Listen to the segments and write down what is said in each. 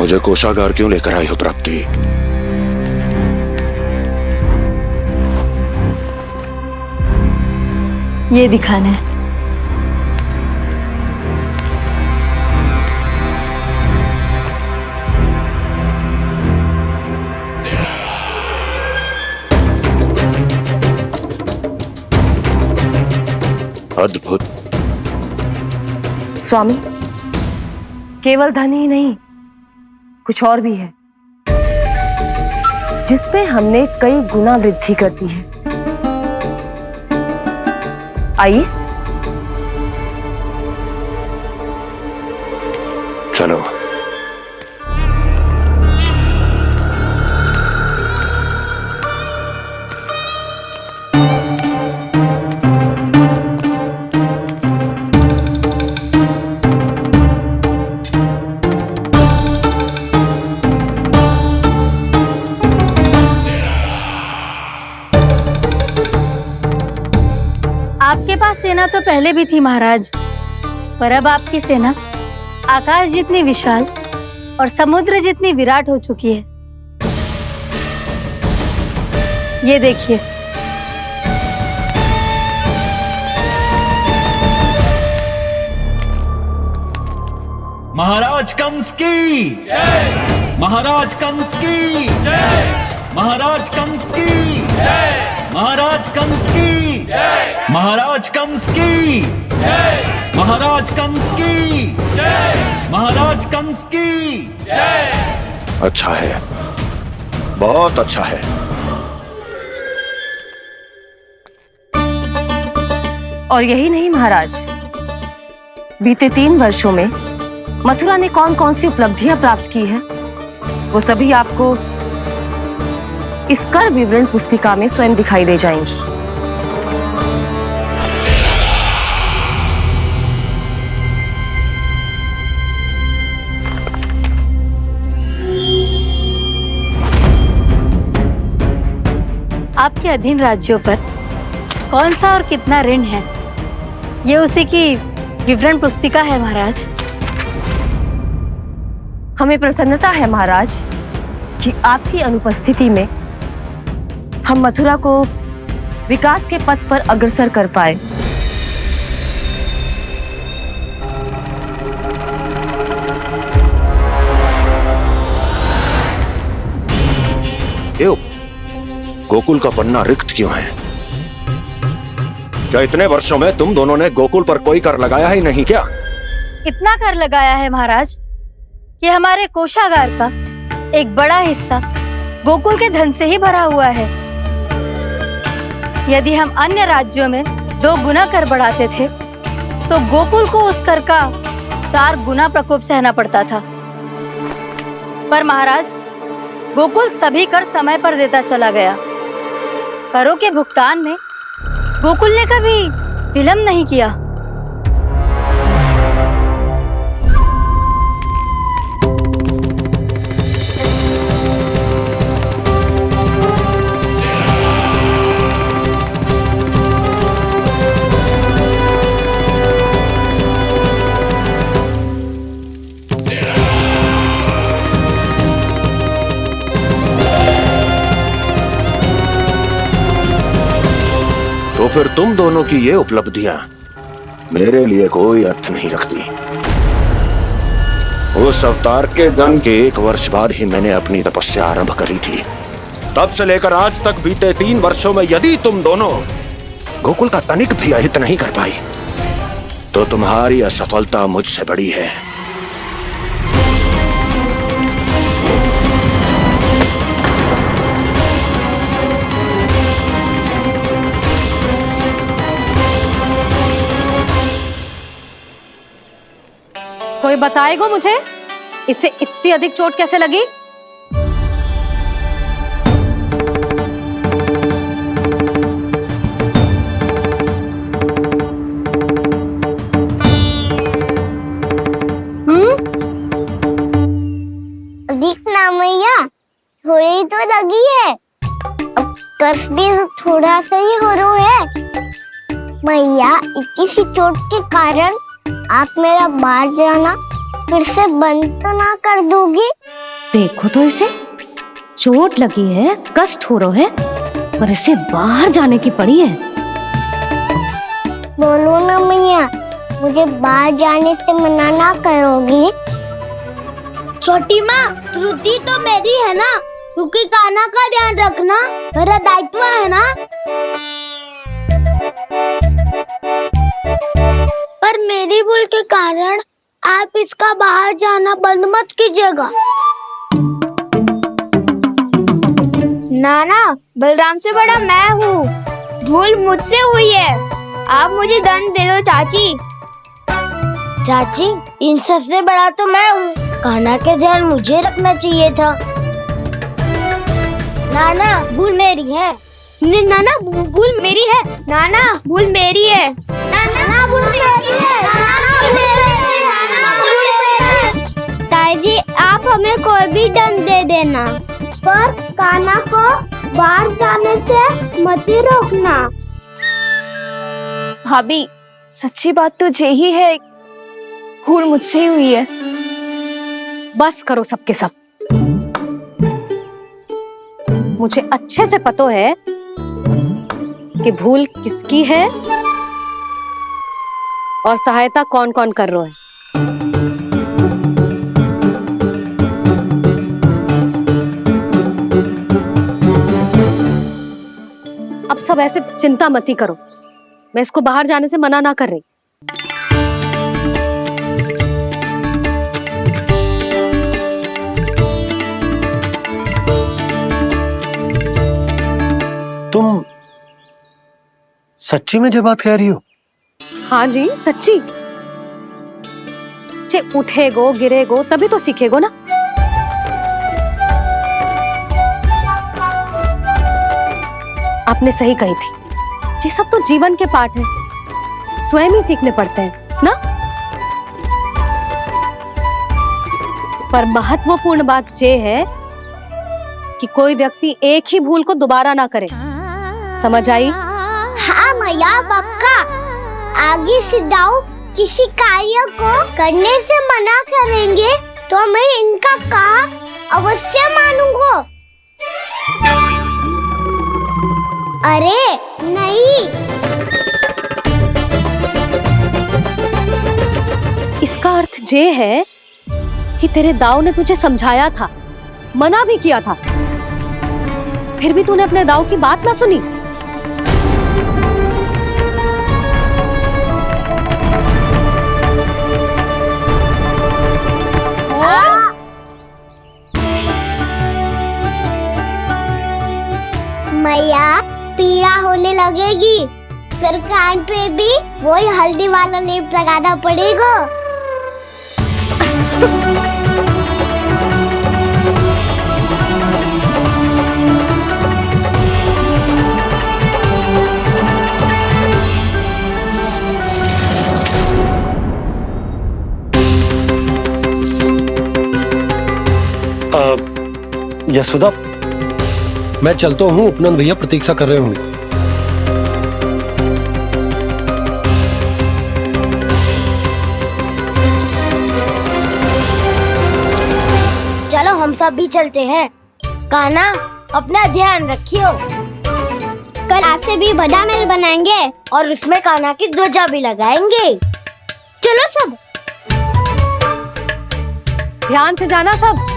मुझे कोषागार क्यों लेकर आई हो प्राप्ति? ये दिखाना है। अद्भुत। स्वामी, केवल धन ही नहीं, कुछ और भी है जिसमें हमने कई गुना वृद्धि कर दी है। आइए। चलो। आपके पास सेना तो पहले भी थी महाराज, पर अब आपकी सेना आकाश जितनी विशाल और समुद्र जितनी विराट हो चुकी है। ये देखिए। महाराज कंस की जय। महाराज कंस की जय। महाराज कंस की जय। महाराज कंस की जय। महाराज कंस की जय। महाराज कंस की जय। महाराज कंस की जय। अच्छा है, बहुत अच्छा है। और यही नहीं महाराज, बीते 3 वर्षों में मथुरा ने कौन कौन सी उपलब्धियां प्राप्त की है, वो सभी आपको इस कर विवरण पुस्तिका में स्वयं दिखाई दे जाएंगी। आपके अधीन राज्यों पर कौन सा और कितना ऋण है, ये उसी की विवरण पुस्तिका है महाराज। हमें प्रसन्नता है महाराज कि आपकी अनुपस्थिति में हम मथुरा को विकास के पथ पर अग्रसर कर पाए। क्यों? गोकुल का पन्ना रिक्त क्यों है? क्या इतने वर्षों में तुम दोनों ने गोकुल पर कोई कर लगाया ही नहीं क्या? इतना कर लगाया है महाराज कि हमारे कोषागार का एक बड़ा हिस्सा गोकुल के धन से ही भरा हुआ है। यदि हम अन्य राज्यों में 2 गुना कर बढ़ाते थे तो गोकुल को उस कर का 4 गुना प्रकोप सहना पड़ता था। पर महाराज, गोकुल सभी कर समय पर देता चला गया। करों के भुगतान में गोकुल ने कभी विलंब नहीं किया। तो फिर तुम दोनों की ये उपलब्धियां मेरे लिए कोई अर्थ नहीं रखती। उस अवतार के जन्म के 1 वर्ष बाद ही मैंने अपनी तपस्या आरंभ करी थी। तब से लेकर आज तक बीते 3 वर्षों में यदि तुम दोनों गोकुल का तनिक भी अहित नहीं कर पाई तो तुम्हारी असफलता मुझसे बड़ी है। कोई बताएगा मुझे इसे इतनी अधिक चोट कैसे लगी? अधिक ना मैया, थोड़ी तो लगी है। अब कस भी थोड़ा सा ही हो रहा है। मैया, इतनी सी चोट के कारण आप मेरा बाहर जाना फिर से बंद तो ना कर दोगी? देखो तो इसे, चोट लगी है, कष्ट हो रहा है, पर इसे बाहर जाने की पड़ी है। बोलो ना मैया, मुझे बाहर जाने से मना ना करोगी? छोटी माँ, त्रुटि तो मेरी है ना, क्योंकि कान्हा का ध्यान रखना मेरा दायित्व है ना। पर मेरी भूल के कारण आप इसका बाहर जाना बंद मत कीजिएगा। नाना, बलराम से बड़ा मैं हूँ, भूल मुझसे हुई है, आप मुझे दंड दे दो चाची। चाची, इन सबसे बड़ा तो मैं हूँ, कान्हा के ध्यान मुझे रखना चाहिए था। नाना, भूल मेरी है। नाना, भूल मेरी है। नाना, भूल मेरी है। नाना, भूल मेरी है। ताई जी, आप हमें कोई भी दंड दे देना, पर कान्हा को बाहर जाने से मत ही रोकना। भाभी, सच्ची बात तो यही है, भूल मुझसे ही हुई है। बस करो सबके सब। मुझे अच्छे से पता है कि भूल किसकी है और सहायता कौन कौन कर रहा है। अब सब ऐसे चिंता मत ही करो, मैं इसको बाहर जाने से मना ना कर रही। तुम सच्ची में जो बात कह रही हो? हाँ जी, सच्ची। जे उठेगो गिरेगो तभी तो सीखेगो ना। आपने सही कही थी, ये सब तो जीवन के पाठ है, स्वयं ही सीखने पड़ते हैं ना। पर महत्वपूर्ण बात ये है कि कोई व्यक्ति एक ही भूल को दोबारा ना करे, समझ आई? हाँ मैया, पक्का। आगे से दाऊ किसी कार्य को करने से मना करेंगे तो मैं इनका कहा अवश्य मानूंगा। अरे नहीं, इसका अर्थ ये है कि तेरे दाऊ ने तुझे समझाया था, मना भी किया था, फिर भी तूने अपने दाऊ की बात ना सुनी। मैया, पीड़ा होने लगेगी, फिर कान पे भी वही हल्दी वाला लेप लगाना पड़ेगा। यशोदा, मैं चलता हूँ, उपनंद भैया प्रतीक्षा कर रहे होंगे। चलो हम सब भी चलते हैं। कान्हा, अपना ध्यान रखियो। कल आज से भी बड़ा महल बनाएंगे और उसमें कान्हा की ध्वजा भी लगाएंगे। चलो सब। ध्यान से जाना सब।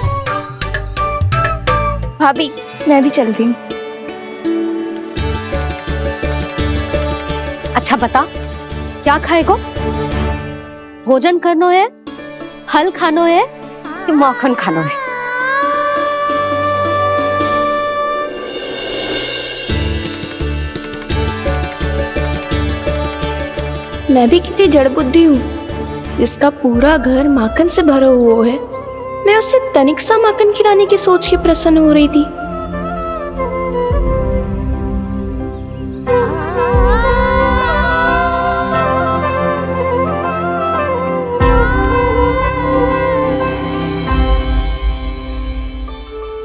भाभी, मैं भी चलती हूँ। अच्छा बता, क्या खाएगो? भोजन करनो है, फल खानो है कि माखन खानो है? मैं भी कितनी जड़ बुद्धि हूँ, जिसका पूरा घर माखन से भरा हुआ है। मैं उससे तनिक सा माखन खिलाने की सोच के प्रसन्न हो रही थी।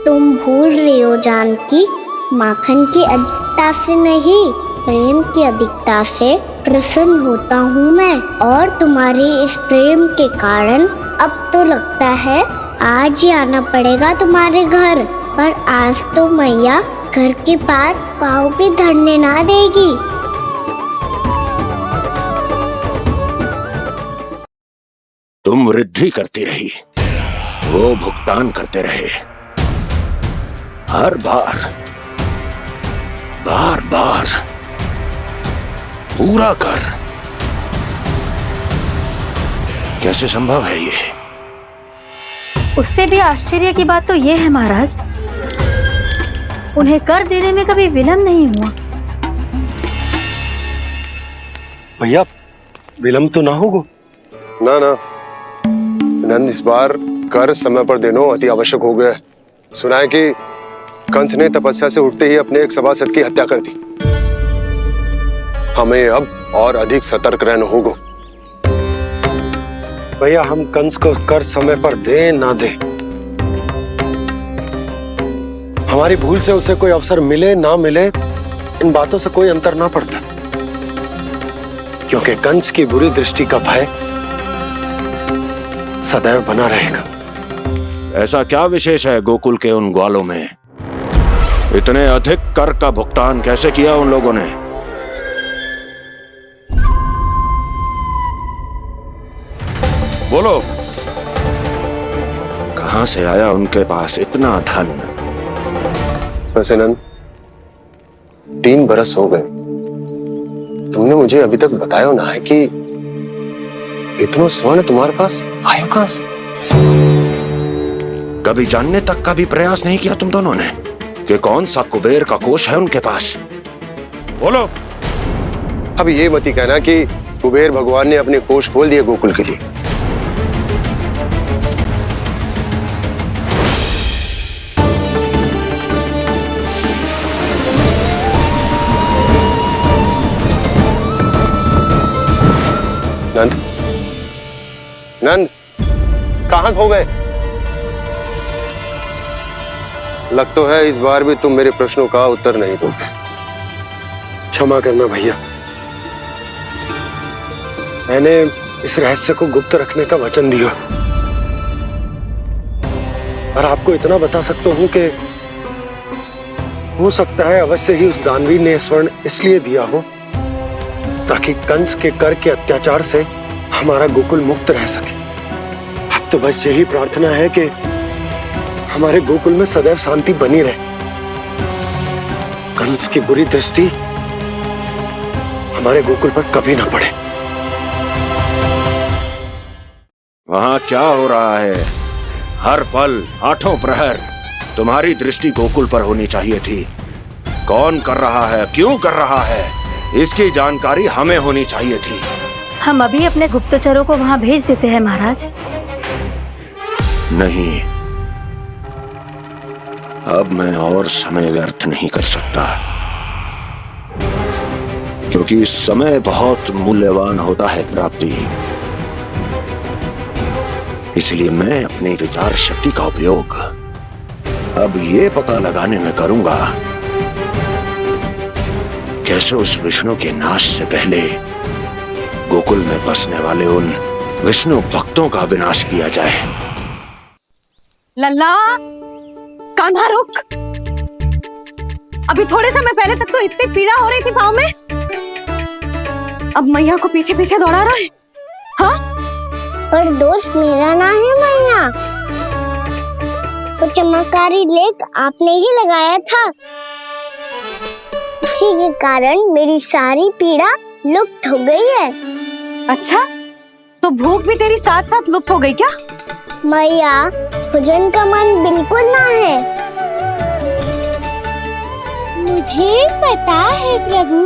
तुम भूल रही हो जानकी, माखन की अधिकता से नहीं, प्रेम की अधिकता से प्रसन्न होता हूँ मैं, और तुम्हारे इस प्रेम के कारण अब तो लगता है आज ही आना पड़ेगा तुम्हारे घर, पर आज तो मैया घर के पास पाँव भी धरने ना देगी। तुम वृद्धि करती रही, वो भुगतान करते रहे। हर बार बार बार पूरा कर। कैसे संभव है ये? उससे भी आश्चर्य की बात तो ये है महाराज, उन्हें कर देने में कभी विलम्ब नहीं हुआ। भैया विलम्ब तो ना होगा? ना ना नंद, इस बार कर समय पर देना अति आवश्यक हो गया है। सुना है कि कंस ने तपस्या से उठते ही अपने एक सभासद की हत्या कर दी। हमें अब और अधिक सतर्क रहना होगा। भैया हम कंस को कर समय पर दे ना दे, हमारी भूल से उसे कोई अवसर मिले ना मिले, इन बातों से कोई अंतर ना पड़ता, क्योंकि कंस की बुरी दृष्टि का भय सदैव बना रहेगा। ऐसा क्या विशेष है गोकुल के उन ग्वालों में? इतने अधिक कर का भुगतान कैसे किया उन लोगों ने? बोलो, कहां से आया उनके पास इतना धन? वैसे नंद, 3 बरस हो गए, तुमने मुझे अभी तक बताया ना है कि इतना स्वर्ण तुम्हारे पास आयो कहां से? कभी जानने तक का भी प्रयास नहीं किया तुम दोनों ने कि कौन सा कुबेर का कोष है उनके पास? बोलो। अब ये मत ही कहना कि कुबेर भगवान ने अपने कोष खोल दिए गोकुल के लिए। नंद, नंद, कहां खो गए? लग तो है इस बार भी तुम मेरे प्रश्नों का उत्तर नहीं दोगे। क्षमा करना भैया, मैंने इस रहस्य को गुप्त रखने का वचन दिया, और आपको इतना बता सकता हूं कि हो सकता है अवश्य ही उस दानवी ने स्वर्ण इसलिए दिया हो ताकि कंस के कर के अत्याचार से हमारा गोकुल मुक्त रह सके। अब तो बस यही प्रार्थना है कि हमारे गोकुल में सदैव शांति बनी रहे, कंस की बुरी दृष्टि हमारे गोकुल पर कभी ना पड़े। वहां क्या हो रहा है? हर पल, आठों प्रहर तुम्हारी दृष्टि गोकुल पर होनी चाहिए थी। कौन कर रहा है, क्यों कर रहा है, इसकी जानकारी हमें होनी चाहिए थी। हम अभी अपने गुप्तचरों को वहां भेज देते हैं महाराज। नहीं, अब मैं और समय व्यर्थ नहीं कर सकता, क्योंकि समय बहुत मूल्यवान होता है प्राप्ति। इसलिए मैं अपनी विचार शक्ति का उपयोग अब ये पता लगाने में करूंगा कैसे उस विष्णु के नाश से पहले गोकुल में बसने वाले उन विष्णु भक्तों का विनाश किया जाए। लल्ला, कान्हा रुक। अभी थोड़े समय पहले तक तो इतनी पीड़ा हो रही थी पाँव में, अब मैया को पीछे पीछे दौड़ा रहा है। हाँ, पर दोस्त मेरा ना है मैया, वो चमत्कारी लेख आपने ही लगाया था, उसी के कारण मेरी सारी पीड़ा लुप्त हो गई है। अच्छा, तो भूख भी तेरी साथ साथ लुप्त हो गई क्या? मैया, भोजन का मन बिल्कुल ना है। मुझे पता है प्रभु,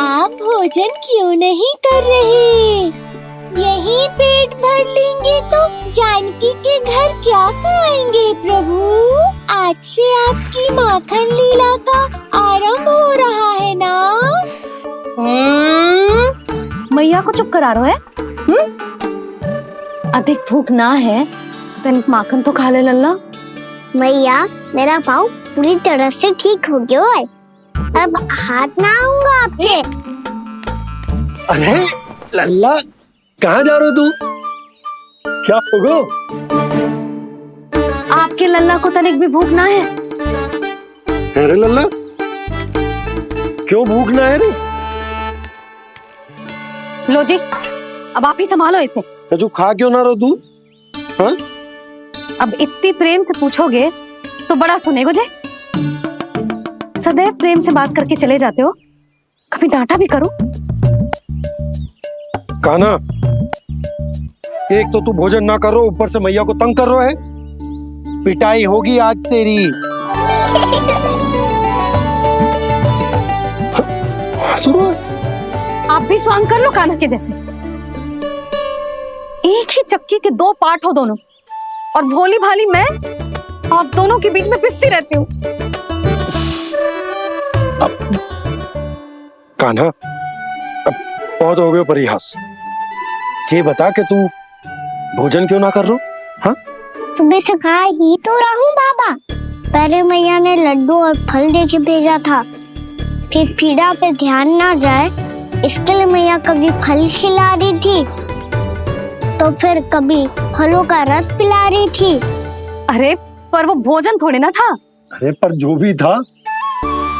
आप भोजन क्यों नहीं कर रहे। यही पेट भर लेंगे तो जानकी के घर क्या खाएंगे प्रभु। आज से आपकी माखन लीला का आरंभ हो रहा है ना। मैया को चुप करा रहा है। अधिक भूख ना है, तनिक माखन तो खा ले लल्ला। मैया, मेरा पाँव पूरी तरह से ठीक हो गया है, अब हाथ ना आऊंगा आपके। अरे लल्ला, कहाँ जा रहे हो तू? क्या होगा? आपके लल्ला को तनिक भी भूख ना है? अरे लल्ला, क्यों भूख ना है रे? लो जी, अब आप ही संभालो इसे। कजू खा क्यों ना रहो तू? हाँ? अब इतनी प्रेम से पूछोगे तो बड़ा सुनेगो जे। सदैव प्रेम से बात करके चले जाते हो, कभी डांटा भी करो। कान्हा, एक तो तू भोजन ना करो, ऊपर से मैया को तंग कर रहा है। पिटाई होगी आज तेरी। आप भी स्वांग कर लो कान्हा के जैसे। एक ही चक्की के दो पार्ट हो दोनों, और भोली भाली मैं आप दोनों के बीच में पिसती रहती हूँ। कान्हा, अब बहुत हो गए परिहास। ये बता कि तू भोजन क्यों ना कर रो? हाँ? सुबह से खा ही तो रहा हूँ बाबा। पहले मैया ने लड्डू और फल देके भेजा था, फिर पीड़ा पे ध्यान ना जाए इसके लिए मैया कभी फल खिला रही थी तो फिर कभी फलों का रस पिला रही थी। अरे पर वो भोजन थोड़े ना था। अरे पर जो भी था,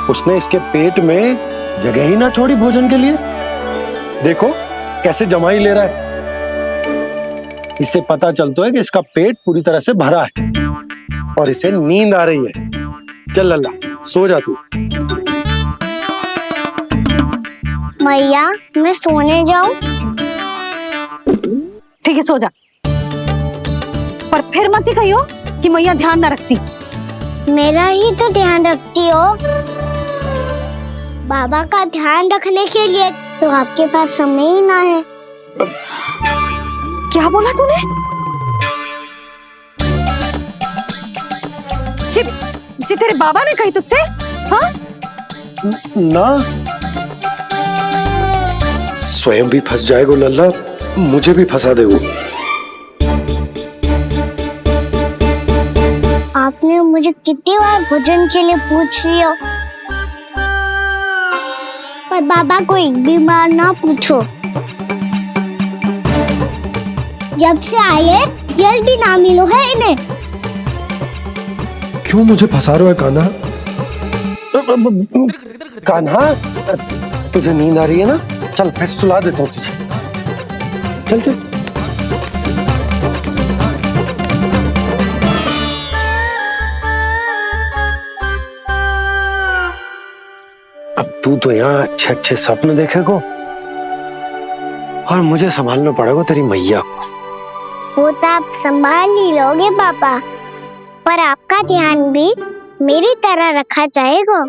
उसने इसके पेट में जगह ही ना छोड़ी भोजन के लिए। देखो कैसे जमाई ले रहा है। इससे पता चलता है कि इसका पेट पूरी तरह से भरा है और इसे नींद आ रही है। चल लल्ला, सो जा तू। मैया, मैं सोने जाऊं? ठीक है, सो जा। पर फिर मत ही कहियो कि मैया ध्यान ना रखती। मेरा ही तो ध्यान रखती हो। बाबा का ध्यान रखने के लिए तो आपके पास समय ही ना है। क्या बोला तूने? जी तेरे बाबा ने कही तुझसे? हाँ? ना, स्वयं भी फंस जाएगा लल्ला, मुझे भी फंसा देगो। आपने मुझे कितनी बार भोजन के लिए पूछ लिया, पर बाबा को एक भी बार ना पूछो। जब से आए जल भी ना मिलो है इन्हें। क्यों मुझे फंसा रहा है कान्हा? कान्हा, तुझे नींद आ रही है ना? चल मैं सुला देता हूँ तुझे। चल चल। अब तू तो यहाँ अच्छे अच्छे सपने देखेगो और मुझे संभालना पड़ेगा तेरी मैया को। वो तो आप संभाल ही लोगे पापा, पर आपका ध्यान भी मेरी तरह रखा जाएगा।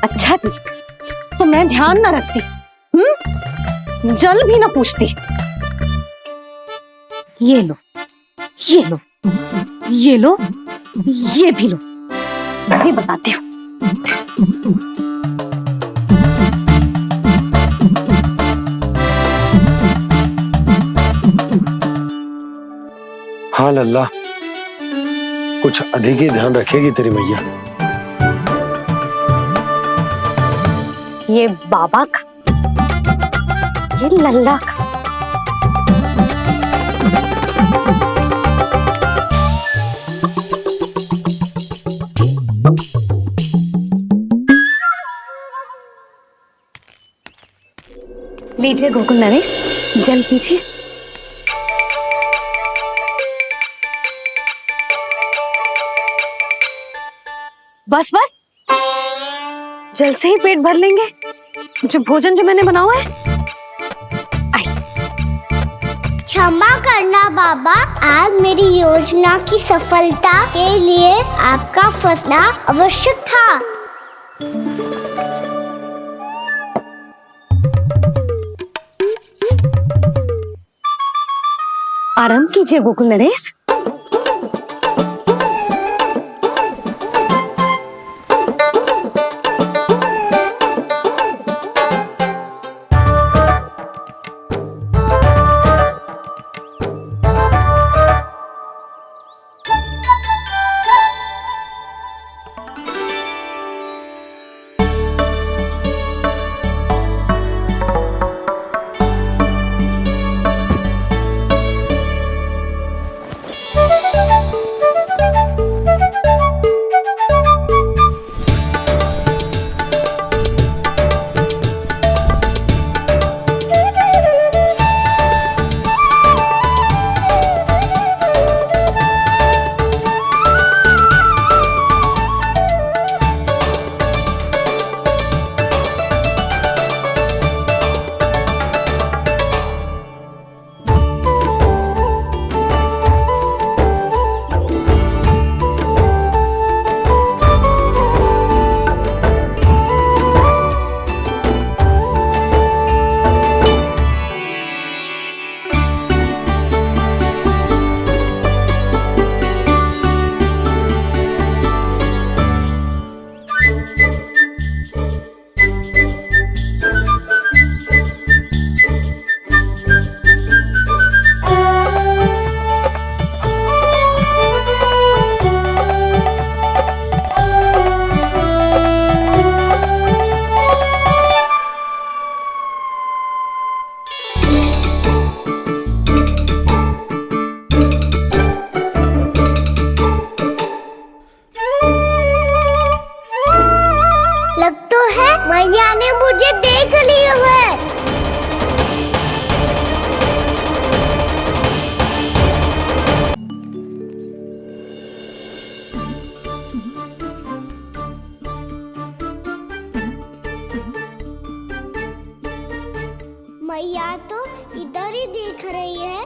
अच्छा जी, तो मैं ध्यान ना रखती, जल भी ना पूछती। ये लो, ये लो, ये लो, ये भी लो, मैं भी बताती हूँ। हाँ लल्ला, कुछ अधिक ही ध्यान रखेगी तेरी मैया। ये बाबा का, ये लल्ला का। लीजिए गोकुल नरेश, जल पीजिए। बस बस, जल से ही पेट भर लेंगे। जो भोजन जो मैंने बनाया है। क्षमा करना बाबा, आज मेरी योजना की सफलता के लिए आपका फंसना आवश्यक था। आराम कीजिए गोकुल नरेश। मैया ने मुझे देख लिया है। मैया तो इधर ही देख रही है,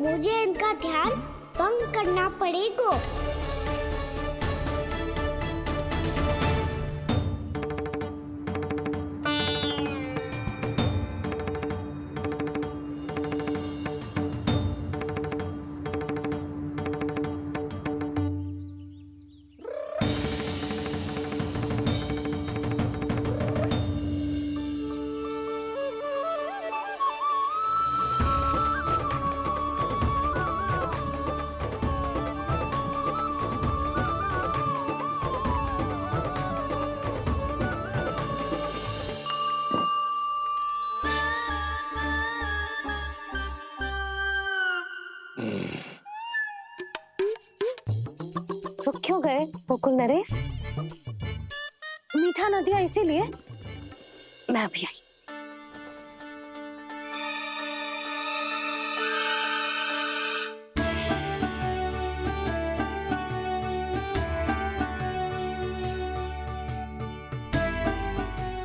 मुझे इनका ध्यान भंग करना पड़ेगा। रुक क्यों गए गोकुल नरेश? मीठा न दिया इसीलिए? मैं अभी आई।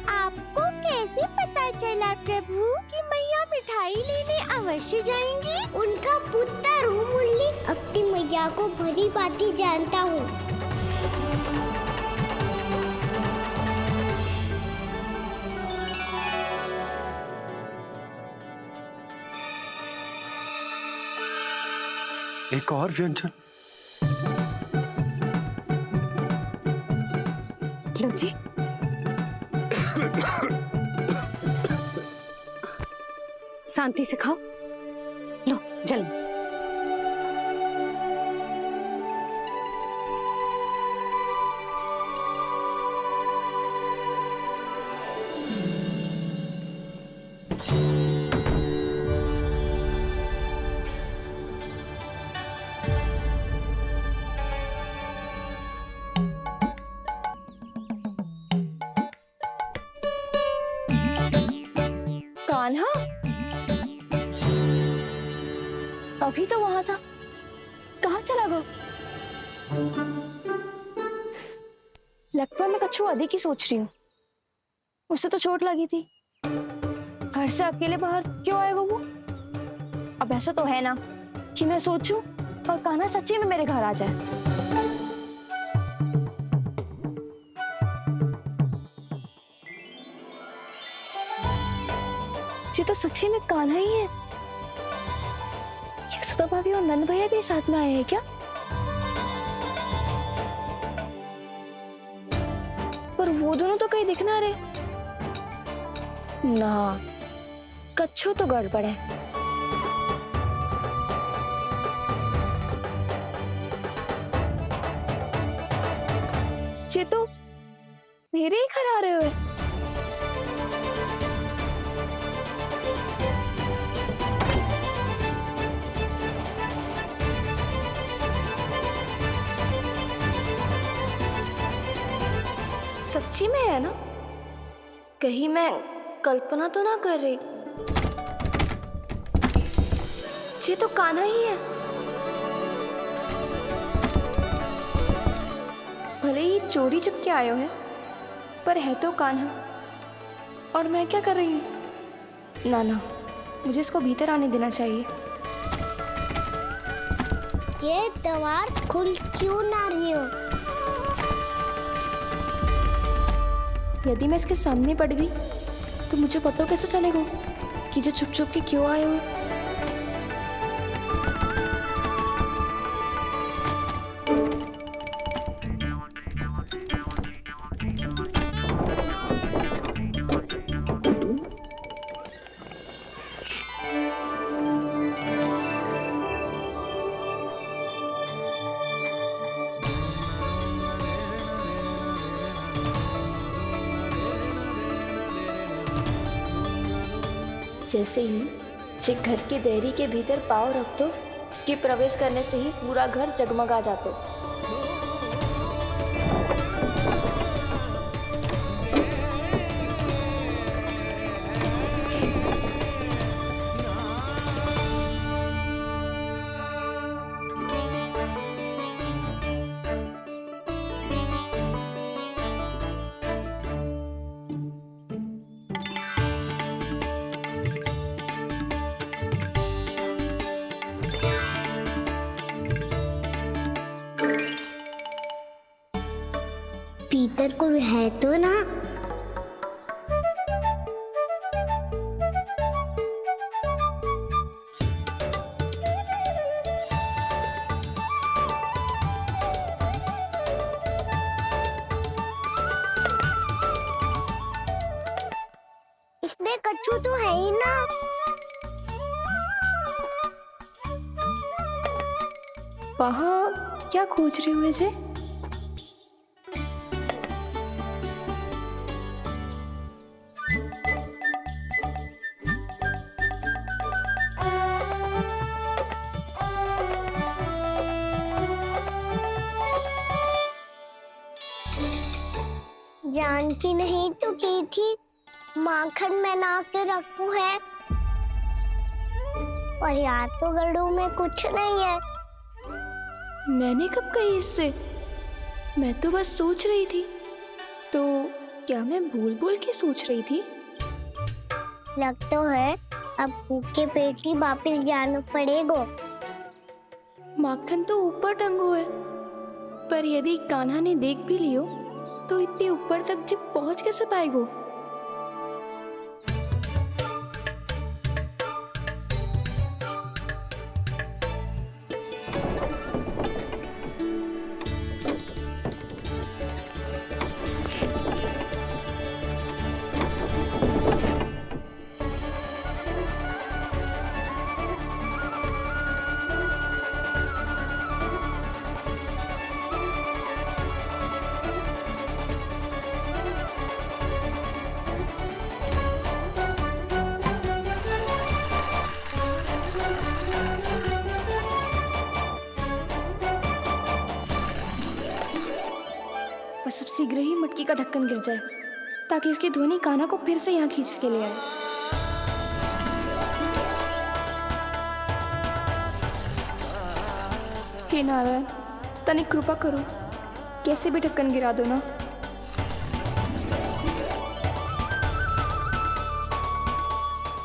आपको कैसे पता चला प्रभु कि मैया मिठाई लेने अवश्य जाएंगी? उनका पुत्र हूँ मुरली, अपनी मैया को भली भांति जानता हूँ। एक और व्यंजन। लो जी। शांति से खाओ। लो जल्दी। कान्हा अभी तो वहां था, कहाँ चला गया? लगता है मैं कच्छू आदि की सोच रही हूँ। उसे तो चोट लगी थी, घर से अकेले बाहर क्यों आएगा वो? अब ऐसा तो है ना कि मैं सोचूं और कान्हा सच्ची में मेरे घर आ जाए। ये तो सच्ची में कान्हा ही है। यशोदा भाभी और नंद भैया भी साथ में आए हैं क्या? पर वो दोनों तो कहीं दिख ना रहे। ना, कच्छू तो गड़बड़ है। ये तो मेरे ही घर आ रहे हुए। सच्ची में है ना? कहीं मैं कल्पना तो ना कर रही? ये तो कान्हा ही है। भले ही चोरी चुपके आए हैं, पर है तो कान्हा। और मैं क्या कर रही हूँ? ना ना, मुझे इसको भीतर आने देना चाहिए। ये दीवार खुल क्यों ना रही हो? यदि मैं इसके सामने पड़ गई तो मुझे पता कैसे चलेगा कि जो छुप छुप के क्यों आए हुए? जैसे ही जे घर की देहरी के भीतर पाँव रख दो, इसके प्रवेश करने से ही पूरा घर जगमगा जातो। अंदर कोई है तो ना? इसमें कच्छू तो है ही ना। वहाँ क्या खोज रहे हुए जे? जानकी नहीं तो की थी माखन में ना के रखू है, और यहाँ तो गड़ू में कुछ नहीं है। मैंने कब कही इससे? मैं तो बस सोच रही थी। तो क्या मैं भूल भूल के सोच रही थी? लग तो है अब भूखे पेट ही वापिस जाना पड़ेगा। माखन तो ऊपर टंगो है, पर यदि कान्हा ने देख भी लियो तो इतने ऊपर तक जब पहुंच कैसे पाएगो? बस अब शीघ्र ही मटकी का ढक्कन गिर जाए ताकि उसकी ध्वनि कान्हा को फिर से यहाँ खींच के ले आए। हे नारायण, तनिक कृपा करो, कैसे भी ढक्कन गिरा दो ना।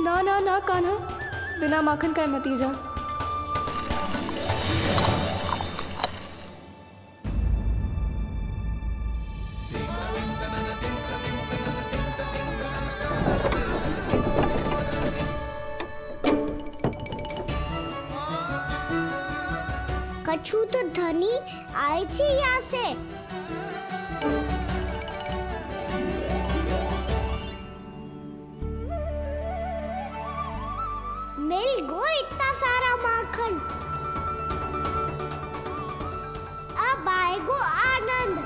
ना ना ना कान्हा, बिना माखन का मत ही जा। कच्छू तो धनी आई थी यहाँ से। मिल गो इतना सारा माखन, अब आएगो आनंद।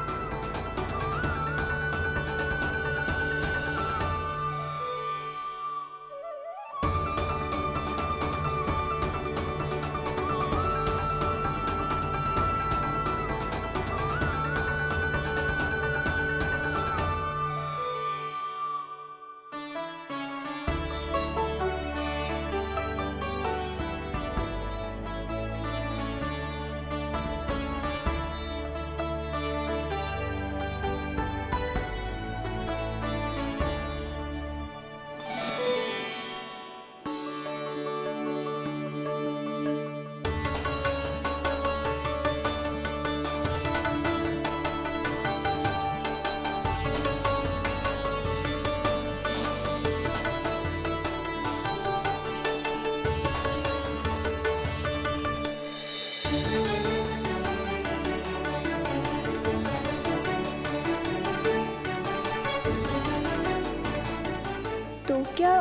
तो क्या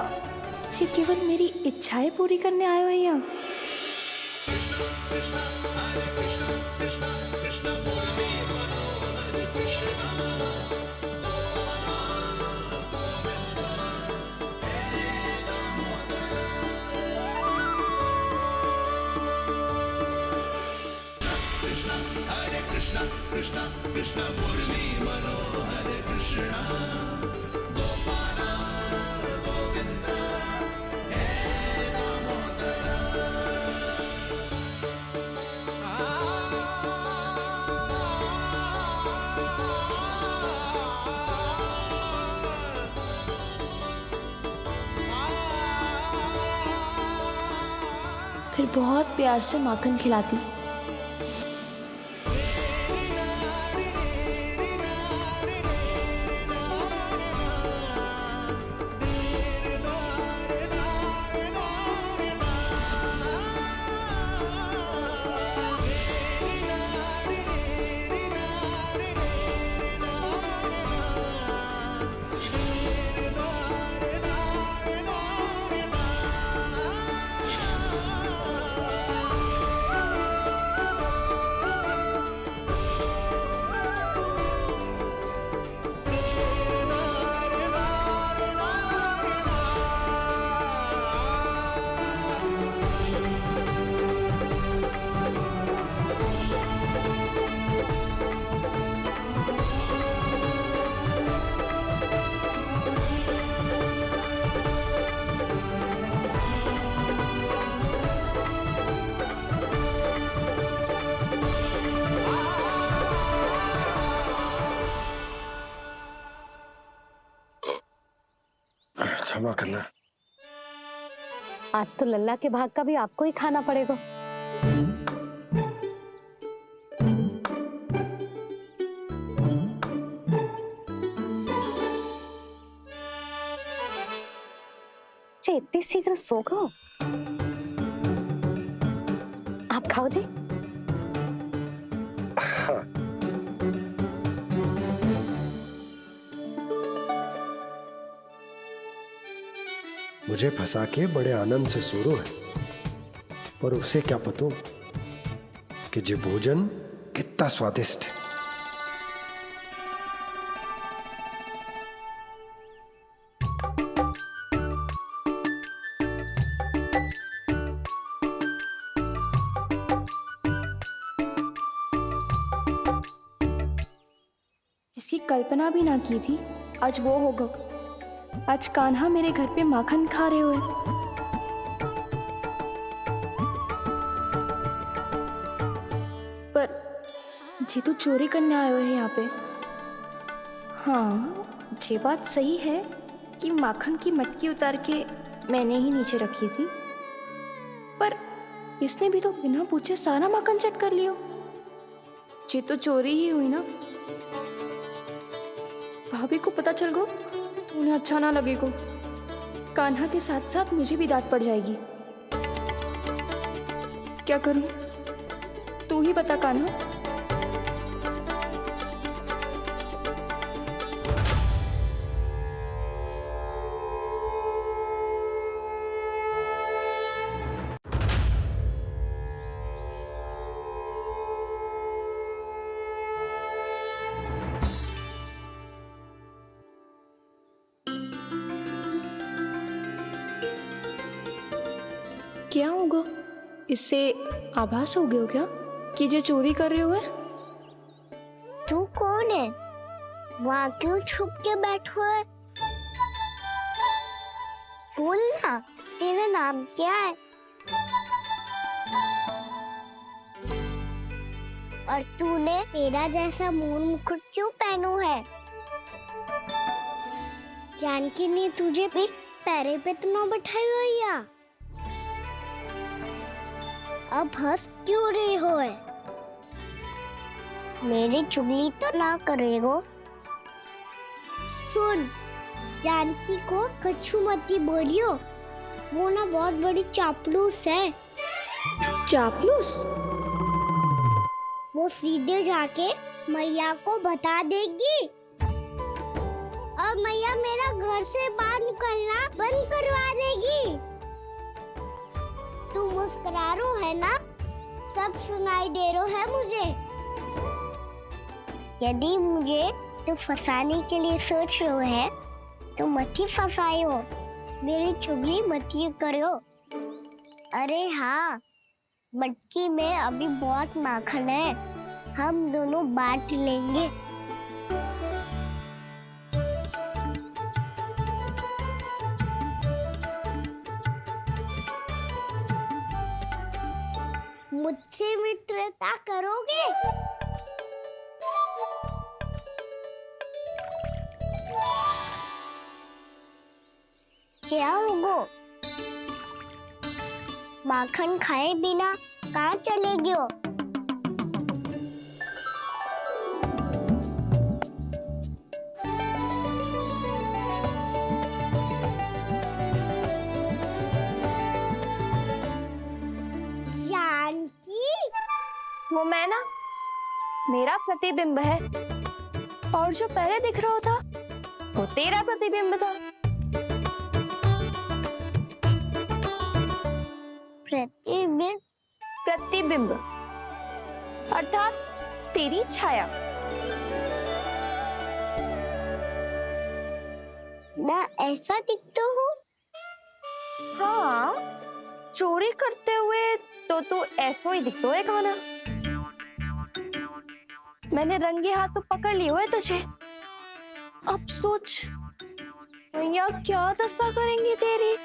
ये केवल मेरी इच्छाएं पूरी करने आए हो यहाँ? फिर बहुत प्यार से माखन खिलाती। क्षमा करना। आज तो लल्ला के भाग का भी आपको ही खाना पड़ेगा। इतनी शीघ्र सो गो? आप खाओ जी। हाँ। मुझे फंसा के बड़े आनंद से सो रहा है, पर उसे क्या पता कि ये भोजन कितना स्वादिष्ट है। जिसकी कल्पना भी ना की थी, आज वो होगा। आज कान्हा मेरे घर पे माखन खा रहे हुए। पर जी तो चोरी करने आए हुए हैं यहाँ पे। हाँ, ये बात सही है कि माखन की मटकी उतार के मैंने ही नीचे रखी थी, पर इसने भी तो बिना पूछे सारा माखन चट कर लियो। ये तो चोरी ही हुई ना। भाभी को पता चल गो तो उन्हें अच्छा ना लगेगा। कान्हा के साथ साथ मुझे भी डांट पड़ जाएगी। क्या करूं? तू ही बता कान्हा। क्या होगा? इससे आभास हो गया हो क्या कि ये चोरी कर रहे हुए? तू कौन है? वहाँ क्यों छुप के बैठो है? बोल ना, तेरा नाम क्या है? और तूने मेरा जैसा मोर मुकुट क्यों पहनो है? जानकी ने तुझे भी पैरे पे तो ना बैठाई हुई है। अब हंस क्यों रही हो है? मेरी चुगली तो ना करेगो। सुन, जानकी को कछु मती बोलियो, वो ना बहुत बड़ी चापलूस है। चापलूस? वो सीधे जाके मैया को बता देगी और मैया मेरा घर से बाहर निकलना बंद करवा देगी। तू मुस्कुरा रो है ना? सब सुनाई दे रो है मुझे। यदि मुझे तू फंसाने के लिए सोच रो है तो मत ही फंसायो, मेरी चुगली मत ही करो। अरे हाँ, मटकी में अभी बहुत माखन है, हम दोनों बांट लेंगे। मुझसे मित्रता करोगे? क्या होगो? माखन खाए बिना कहाँ चलेगी हो? वो मैं ना, मेरा प्रतिबिंब है, और जो पहले दिख रहा था वो तेरा प्रतिबिंब था। प्रतिबिंब? प्रतिबिंब अर्थात तेरी छाया। मैं ऐसा दिखता हूँ? हाँ, चोरी करते हुए तो तू ऐसा ही दिखता है कान्हा। मैंने रंगे हाथ तो पकड़ लिए हुए तुझे। अब सोच भैया क्या दशा करेंगी तेरी।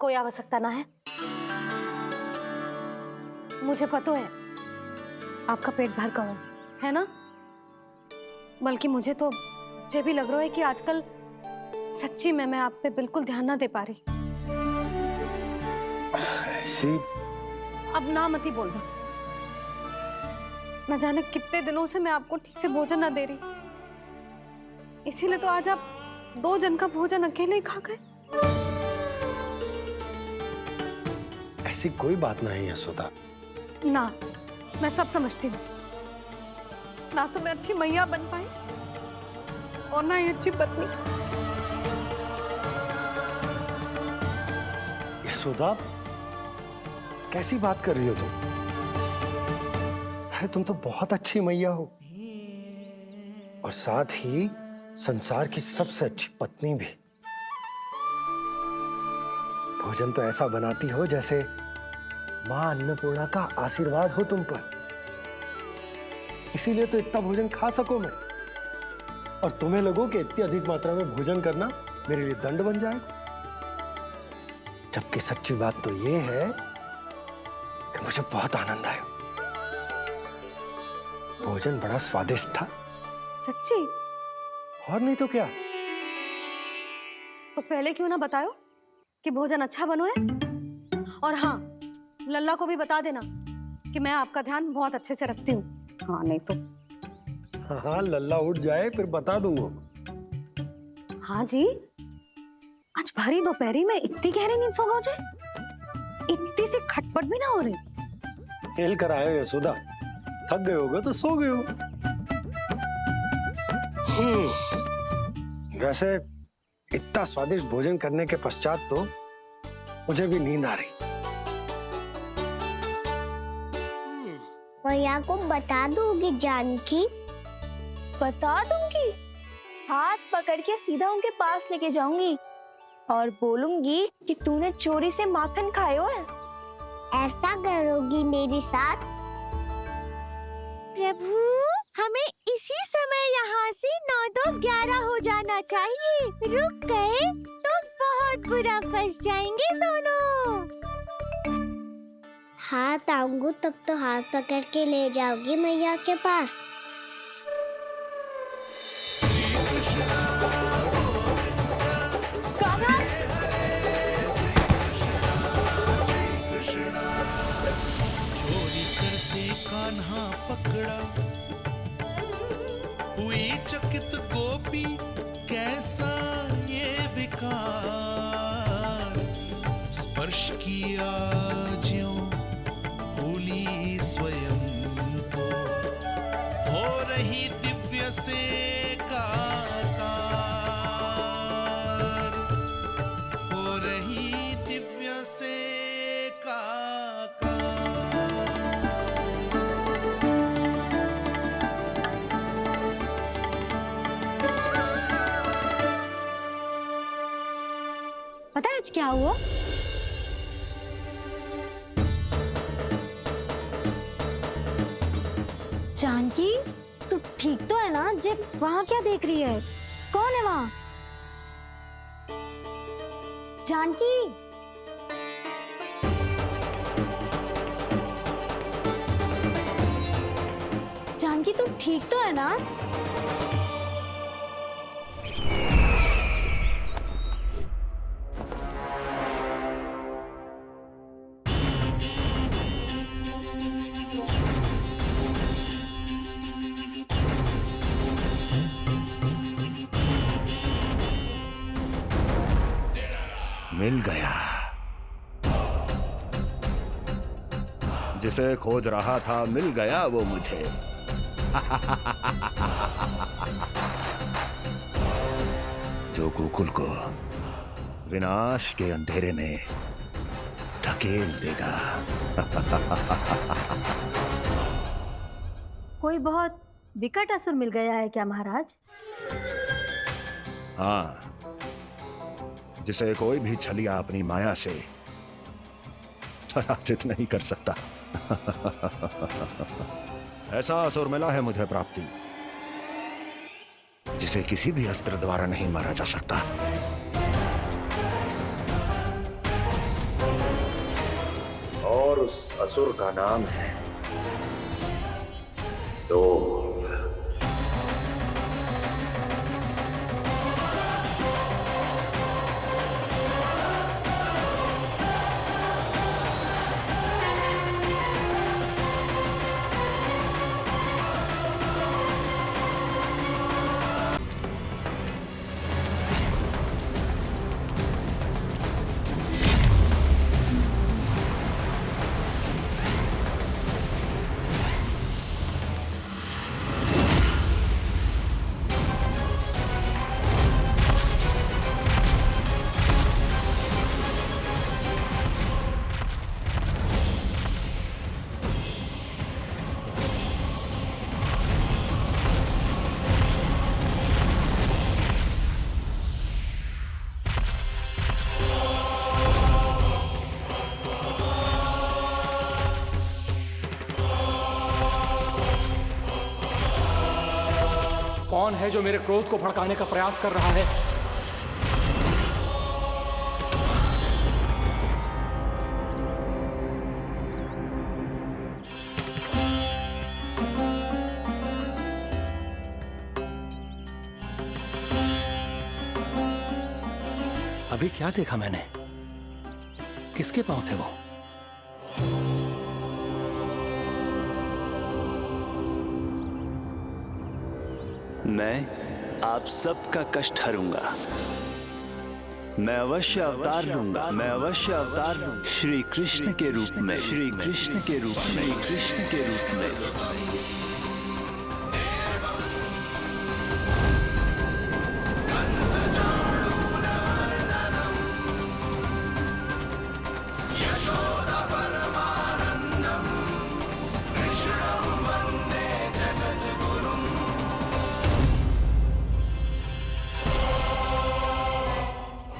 कोई आवश्यकता ना है। मुझे पता है आपका पेट भर गया है ना, बल्कि मुझे तो ये भी लग रहा है कि आजकल सच्ची में मैं आप पे बिल्कुल ध्यान ना दे पा रही। ऐसी अब ना मत ही बोलना। न जाने कितने दिनों से मैं आपको ठीक से भोजन ना दे रही, इसीलिए तो आज आप 2 जन का भोजन अकेले ही खा गए। ऐसी कोई बात नहीं यशोदा। ना, मैं सब समझती हूँ। ना तो मैं अच्छी मैया बन पाई और ना ही अच्छी पत्नी। यशोदा, कैसी बात कर रही हो तुम? अरे तुम तो बहुत अच्छी मैया हो और साथ ही संसार की सबसे अच्छी पत्नी भी। भोजन तो ऐसा बनाती हो जैसे मां अन्नपूर्णा का आशीर्वाद हो तुम पर। इसीलिए तो इतना भोजन खा सको मैं, और तुम्हें लगो कि इतनी अधिक मात्रा में भोजन करना मेरे लिए दंड बन जाए। जबकि सच्ची बात तो ये है कि मुझे बहुत आनंद आया। भोजन बड़ा स्वादिष्ट था। सच्ची? और नहीं तो क्या। तो पहले क्यों ना बताओ कि भोजन अच्छा बनो है। और हाँ, लल्ला को भी बता देना कि मैं आपका ध्यान बहुत अच्छे से रखती हूँ। हाँ नहीं तो। हाँ, लल्ला उठ जाए फिर बता दूंगा। हाँ जी, आज भरी दोपहरी में इतनी गहरी नींद सो गए मुझे, इतनी सी खटपट भी ना हो रही। खेल कर आए हो यशोदा, थक गए होगे तो सो गए हो। वैसे इतना स्वादिष्ट भोजन करने के पश्चात तो मुझे भी नींद आ रही। मैया को बता दोगी जानकी? बता दूंगी। हाथ पकड़ के सीधा उनके पास लेके जाऊंगी और बोलूंगी कि तूने चोरी से माखन खायो है। ऐसा करोगी मेरे साथ? प्रभु, हमें इसी समय यहाँ से 9-2-11 हो जाना चाहिए। रुक गए तो बहुत बुरा फंस जाएंगे दोनों। हाथ आऊंगी तब तो हाथ पकड़ के ले जाओगी मैया के पास। चोरी करते कान्हा पकड़ा, हुई चकित गोपी कैसा ये विकार। स्पर्श किया ज्यों भूली स्वयं को, हो रही दिव्य से काकार, हो रही दिव्य से काकार। पता है आज क्या हुआ? जानकी, तू ठीक तो है ना? जे वहां क्या देख रही है? कौन है वहां? जानकी, जानकी तू ठीक तो है ना? मिल गया। जिसे खोज रहा था मिल गया वो मुझे। जो गोकुल को विनाश के अंधेरे में धकेल देगा। कोई बहुत विकट असुर मिल गया है क्या महाराज? हाँ, जिसे कोई भी छलिया अपनी माया से पराजित नहीं कर सकता। ऐसा असुर मिला है मुझे प्राप्ति, जिसे किसी भी अस्त्र द्वारा नहीं मारा जा सकता। और उस असुर का नाम है डोल। कौन है जो मेरे क्रोध को भड़काने का प्रयास कर रहा है? अभी क्या देखा मैंने? किसके पांव थे वो? मैं आप सबका कष्ट हरूंगा। मैं अवश्य अवतार लूंगा। मैं अवश्य अवतार लूंगा श्री कृष्ण के रूप में। श्री कृष्ण के रूप में। श्री कृष्ण के रूप में।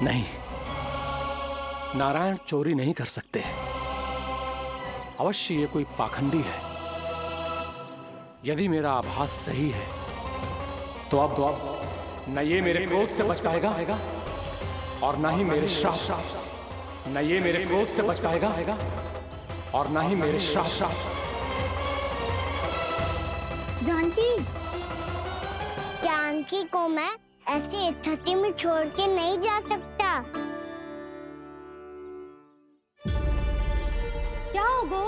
नहीं, नारायण चोरी नहीं कर सकते। अवश्य ये कोई पाखंडी है। यदि मेरा आभास सही है तो अब न ये मेरे क्रोध से बच पाएगा और न ही मेरे श्राप से। न ये मेरे क्रोध से बच पाएगा और न ही मेरे श्राप से। जानकी, जानकी को मैं ऐसी स्थिति में छोड़ के नहीं जा सकता। क्या हो गो?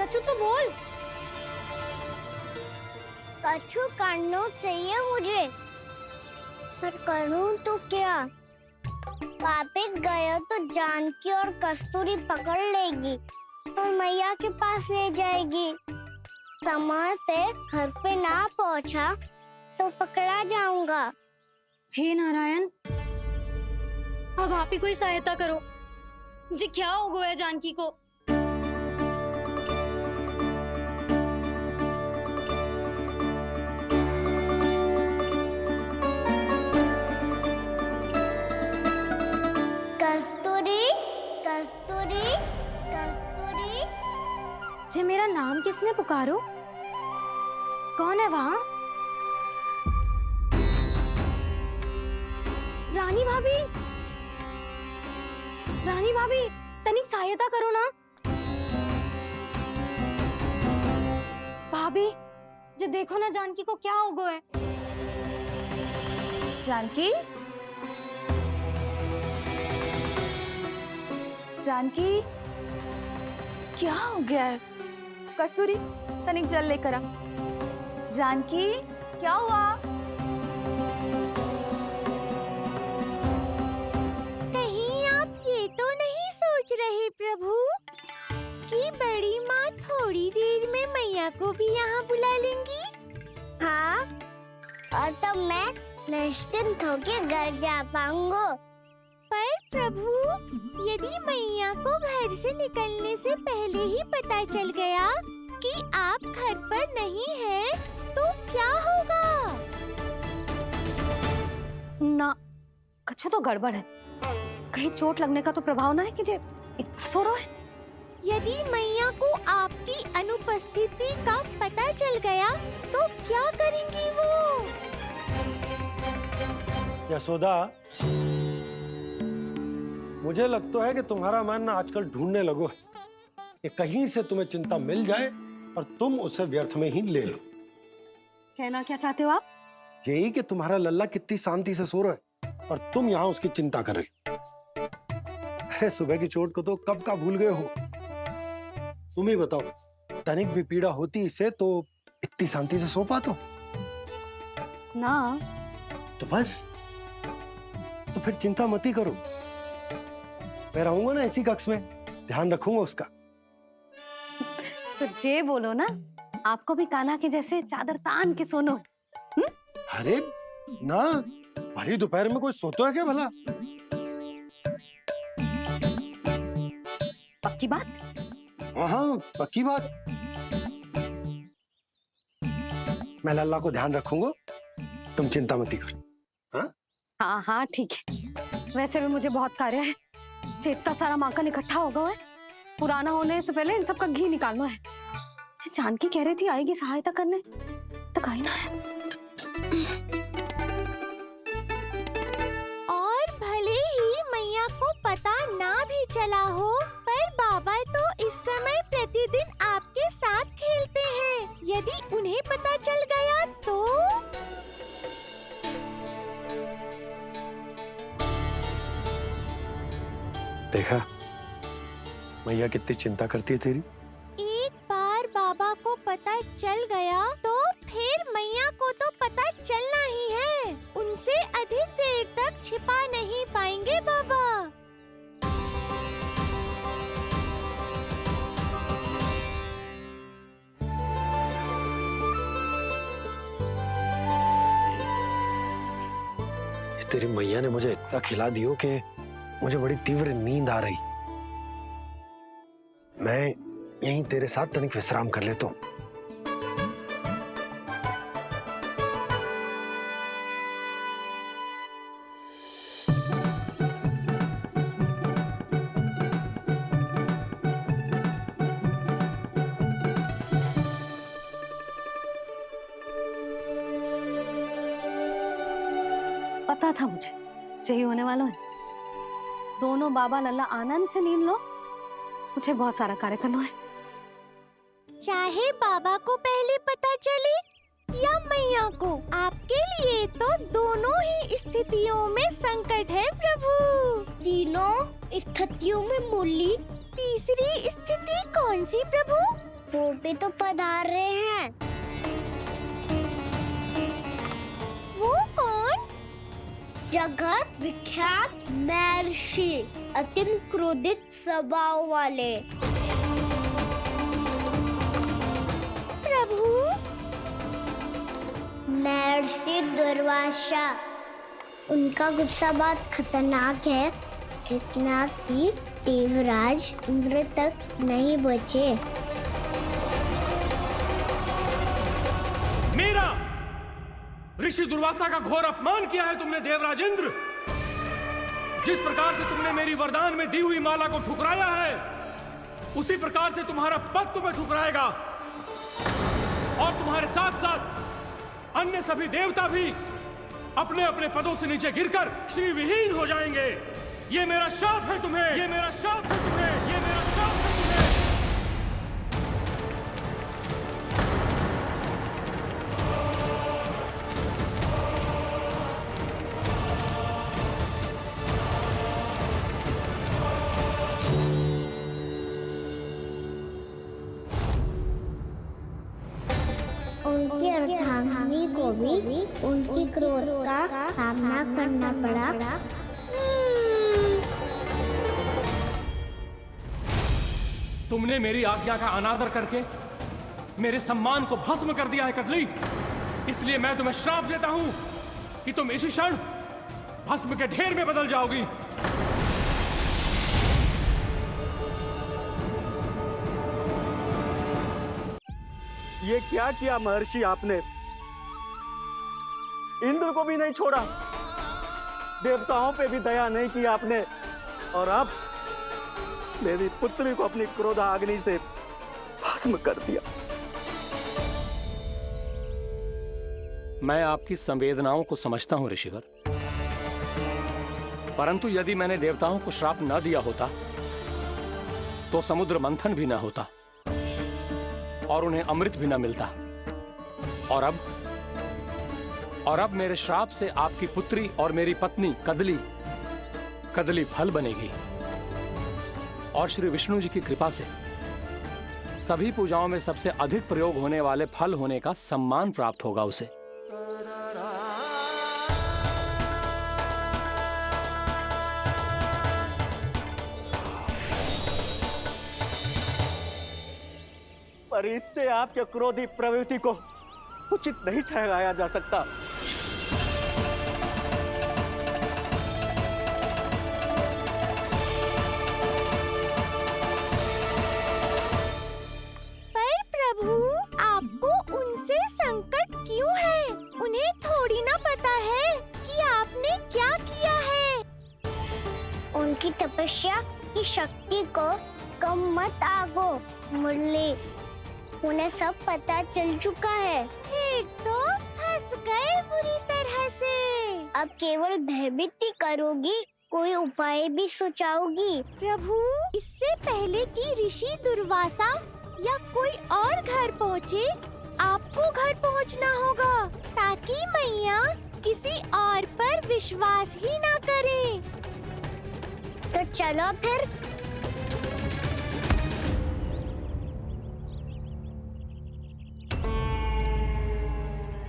कछु तो बोल। कछु करना चाहिए मुझे, पर करूं तो क्या? वापस गया तो जानकी और कस्तूरी पकड़ लेगी और मैया के पास ले जाएगी। समय पे घर पे ना पहुंचा तो पकड़ा जाऊंगा। हे नारायण, अब आप ही कोई सहायता करो। जी क्या हो गया जानकी को? कस्तूरी, कस्तूरी, कस्तूरी। जी मेरा नाम किसने पुकारो? कौन है वहाँ? रानी भाभी, रानी भाभी, तनिक सहायता करो ना। भाभी, जे देखो ना जानकी को क्या हो गया है। जानकी, जानकी, क्या हो गया है? कस्तूरी, तनिक जल लेकर आ। जानकी, क्या हुआ? तो नहीं सोच रहे प्रभु कि बड़ी माँ थोड़ी देर में मैया को भी यहाँ बुला लेंगी? हाँ, और तब मैं निश्चिंत होकर घर जा पाऊंगा। पर प्रभु, यदि मैया को घर से निकलने से पहले ही पता चल गया कि आप घर पर नहीं हैं, तो क्या होगा? ना, कछु तो गड़बड़ है। कहीं चोट लगने का तो प्रभाव ना है कि जे इतना सो रहा है। यदि मैया को आपकी अनुपस्थिति का पता चल गया तो क्या करेंगी वो? यशोदा, मुझे लगता है कि तुम्हारा मन आजकल ढूंढने लगो है कि कहीं से तुम्हें चिंता मिल जाए और तुम उसे व्यर्थ में ही ले लो। कहना क्या चाहते हो आप? यही कि तुम्हारा लल्ला कितनी शांति से सो रहा है और तुम यहाँ उसकी चिंता कर रही। अरे सुबह की चोट को तो कब का भूल गए हो। तुम ही बताओ, तनिक भी पीड़ा होती इसे तो इतनी शांति से सो पाते हो ना? तो बस, तो फिर चिंता मत ही करो। मैं रहूंगा ना इसी कक्ष में, ध्यान रखूंगा उसका। तो जे बोलो ना, आपको भी कान्हा के जैसे चादर तान के सोनो। अरे ना, भरी दोपहर में कोई सोता है क्या भला? पक्की बात? हाँ, पक्की बात। मैं लल्ला को ध्यान रखूंगा, तुम चिंता मत ही करो। हाँ हाँ ठीक है। वैसे भी मुझे बहुत कार्य है। इतना सारा माखन इकट्ठा होगा है, पुराना होने से पहले इन सब का घी निकालना है। जानकी कह रही थी आएगी सहायता करने, तो कहीं ना है। और भले ही मैया को पता ना भी चला हो, पर बाबा तो इस समय प्रतिदिन आपके साथ खेलते हैं। यदि उन्हें पता चल गया तो? देखा मैया कितनी चिंता करती है तेरी। एक बार बाबा को पता चल गया तो फिर मैया को तो पता चलना ही है। उनसे अधिक देर तक छिपा नहीं पाएंगे बाबा। तेरी मैया ने मुझे इतना खिला दियो कि मुझे बड़ी तीव्र नींद आ रही। मैं यहीं तेरे साथ तनिक विश्राम कर लेता हूँ। पता था मुझे यही होने वाला है। दोनों बाबा लल्ला आनंद से नींद लो, मुझे बहुत सारा कार्य करना है। चाहे बाबा को पहले पता चले या मैया को, आपके लिए तो दोनों ही स्थितियों में संकट है प्रभु। तीनों स्थितियों में मुरली, तीसरी स्थिति कौन सी प्रभु? वो भी तो पधार रहे हैं। वो कौन? जगत विख्यात महर्षि, अत्यंत क्रोधित स्वभाव वाले। प्रभु? महर्षि दुर्वासा। उनका गुस्सा बहुत खतरनाक है, इतना कि देवराज इंद्र तक नहीं बचे। मीरा, ऋषि दुर्वासा का घोर अपमान किया है तुमने देवराज इंद्र। जिस प्रकार से तुमने मेरी वरदान में दी हुई माला को ठुकराया है, उसी प्रकार से तुम्हारा पद तुम्हें ठुकराएगा और तुम्हारे साथ साथ अन्य सभी देवता भी अपने अपने पदों से नीचे गिरकर श्री विहीन हो जाएंगे। ये मेरा शाप है तुम्हें, ये मेरा शाप है तुम्हें, ये मेरा शाप है तुम्हें। उनकी अर्धांगिनी को भी उनकी क्रोध का सामना करना पड़ा। तुमने मेरी आज्ञा का अनादर करके मेरे सम्मान को भस्म कर दिया है कदली। इसलिए मैं तुम्हें श्राप देता हूं कि तुम इसी क्षण भस्म के ढेर में बदल जाओगी। ये क्या किया महर्षि आपने? इंद्र को भी नहीं छोड़ा, देवताओं पे भी दया नहीं की आपने, और अब मेरी पुत्री को अपनी क्रोधाग्नि से भस्म कर दिया। मैं आपकी संवेदनाओं को समझता हूं ऋषिवर, परंतु यदि मैंने देवताओं को श्राप न दिया होता तो समुद्र मंथन भी ना होता और उन्हें अमृत भी ना मिलता। और अब मेरे श्राप से आपकी पुत्री और मेरी पत्नी कदली फल बनेगी। और श्री विष्णु जी की कृपा से सभी पूजाओं में सबसे अधिक प्रयोग होने वाले फल होने का सम्मान प्राप्त होगा उसे। पर इससे आपके क्रोधी प्रवृत्ति को उचित नहीं ठहराया जा सकता। पर प्रभु, आपको उनसे संकट क्यों है? उन्हें थोड़ी ना पता है कि आपने क्या किया है। उनकी तपस्या की शक्ति को कम मत आगो मुरली, उन्हें सब पता चल चुका है। फिर तो फंस गए बुरी तरह से। अब केवल भयभीत ही करोगी, कोई उपाय भी सुझाओगी? प्रभु, इससे पहले कि ऋषि दुर्वासा या कोई और घर पहुँचे, आपको घर पहुँचना होगा ताकि मैया किसी और पर विश्वास ही ना करे। तो चलो फिर।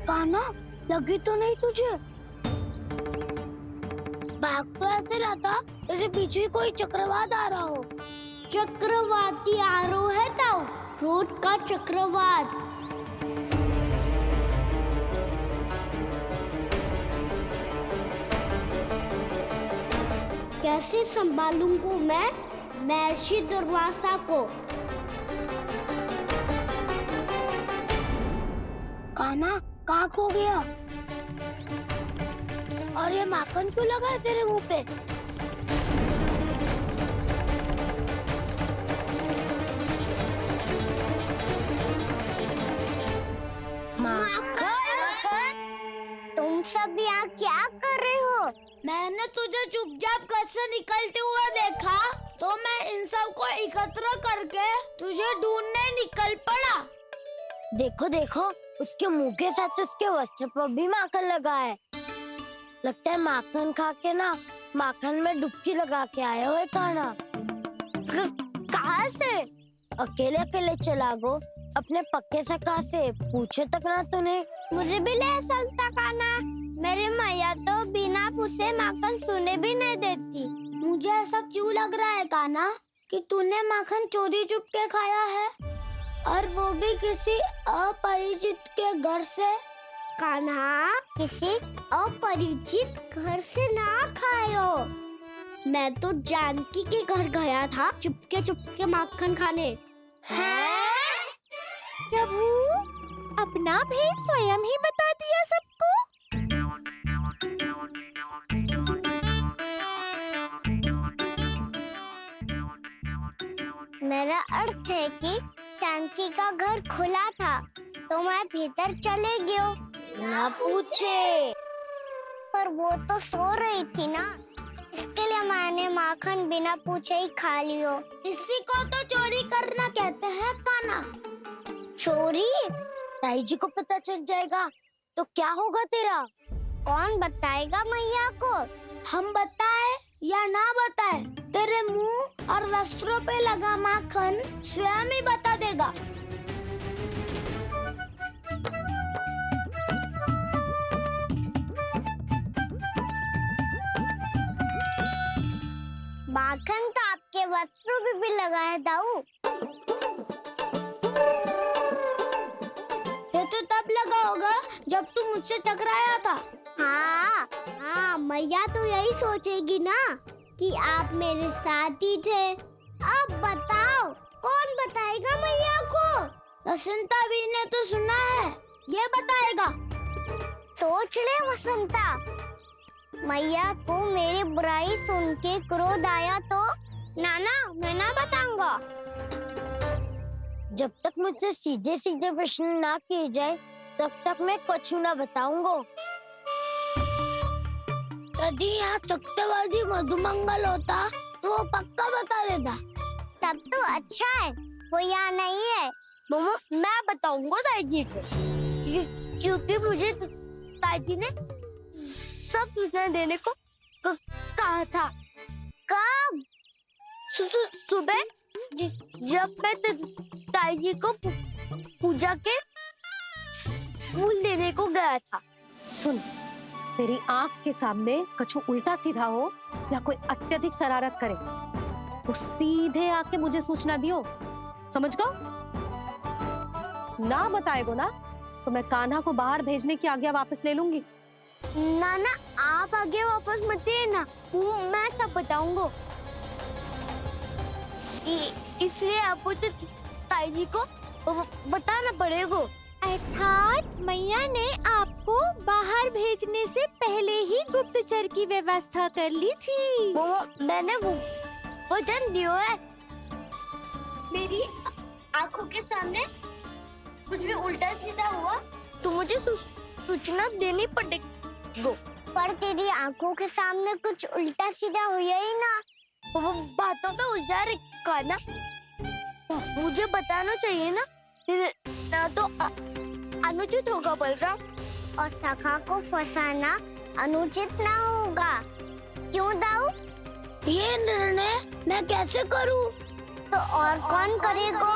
कान्हा, लगी तो नहीं तुझे? भाग तो ऐसे रहा था जैसे पीछे कोई चक्रवात आ रहा हो। चक्रवाती आरोह है ताऊ, रोड का चक्रवात। कैसे संभालूंगा मैं महर्षि दुर्वासा को? कान्हा, कहाँ खो गया? और ये माखन क्यों लगा है तेरे मुंह पे? माखन, तुम सब यहाँ क्या कर रहे हो? मैंने तुझे चुपचाप घर से निकलते हुए देखा तो मैं इन सब को एकत्र करके तुझे ढूंढने निकल पड़ा। देखो देखो, उसके मुंह के साथ उसके वस्त्र पर भी माखन लगा है। लगता है माखन खा के ना माखन में डुबकी लगा के आए हुए कान्हा। कहाँ से? अकेले अकेले चला गो अपने पक्के सखा से, पूछो तक ना तूने। मुझे भी ले चलता कान्हा, मेरी मैया तो बिना पूछे माखन सुने भी नहीं देती। मुझे ऐसा क्यों लग रहा है कान्हा कि तूने माखन चोरी चुप के खाया है, और वो भी किसी अपरिचित के घर से? कान्हा, किसी अपरिचित घर से ना खायो। मैं तो जानकी के घर गया था चुपके माखन खाने। हैं? प्रभु, अपना भेद स्वयं ही बता दिया सबको। मेरा अर्थ है कि जानकी का घर खुला था तो मैं भीतर चले गयो, ना पूछे। पर वो तो सो रही थी ना, इसके लिए मैंने माखन बिना पूछे ही खा लियो। इसी को तो चोरी करना कहते हैं कान्हा। चोरी? ताई जी को पता चल जाएगा तो क्या होगा तेरा? कौन बताएगा मैया को? हम बताए या ना बताए, तेरे मुंह और वस्त्रों पे लगा माखन स्वयं ही बता देगा। माखन तो आपके वस्त्रों पे भी लगा है दाऊ। ये तो तब लगा होगा जब तू मुझसे टकराया था। हाँ, मैया तो यही सोचेगी ना कि आप मेरे साथ ही थे। अब बताओ, कौन बताएगा मैया को? वसंता भी ने तो सुना है, ये बताएगा। सोच ले वसंता, मैया को मेरी बुराई सुन के क्रोध आया तो? नाना, मैं ना बताऊंगा। जब तक मुझसे सीधे सीधे प्रश्न ना किए जाए तब तक मैं कुछ ना बताऊंगा। यदि यहाँ सत्यवादी मधुमंगल होता तो वो पक्का बता देता। तब तो अच्छा है वो यहाँ नहीं है। मोमो मैं बताऊंगा ताई जी को, क्योंकि मुझे ताई जी ने सब सूचना देने को कहा था। कब? सुबह जब मैं ताई जी को पूजा के फूल देने को गया था। सुन, तेरी आंख के सामने कछु उल्टा सीधा हो या कोई अत्यधिक शरारत करे तो सीधे आके मुझे सूचना दियो, समझ गो? ना बताएगो ना तो मैं कान्हा को बाहर भेजने की आज्ञा वापस ले लूंगी। नाना आप आगे वापस मत देना, मैं सब बताऊंगा। इसलिए आपको तो ताई जी को बताना पड़ेगा। अर्थात मैया ने आपको बाहर भेजने से पहले ही गुप्तचर की व्यवस्था कर ली थी। मैंने वो वचन दिया है। मेरी आंखों के सामने कुछ भी उल्टा सीधा हुआ तो मुझे सूचना देनी पड़ेगी। पर तेरी आंखों के सामने कुछ उल्टा सीधा हुआ ही ना, वो बातों में उलझा रखा ना, मुझे बताना चाहिए ना, ना तो अनुचित होगा बलराम। और सखा को फंसाना अनुचित ना होगा, क्यों दाऊ? ये निर्णय मैं कैसे करूं? तो और कौन करेगा?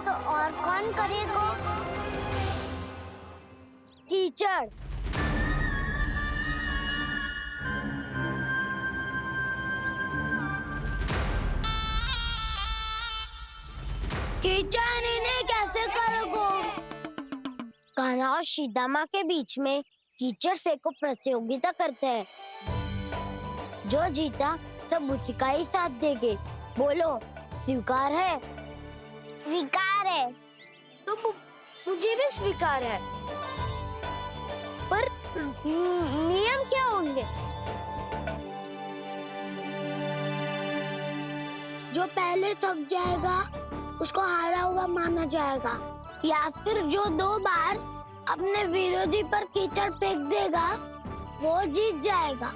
तो और कौन करेगा? टीचर। टीचर इन्हें कैसे करोगे? कान्हा और सीता के बीच में कीचड़ फेंको प्रतियोगिता करते हैं, जो जीता सब उसी का ही साथ देंगे। बोलो स्वीकार है? स्वीकार है। तो मुझे भी स्वीकार है, पर नियम क्या होंगे? जो पहले थक जाएगा उसको हारा हुआ माना जाएगा, या फिर जो 2 बार अपने विरोधी पर कीचड़ फेंक देगा वो जीत जाएगा।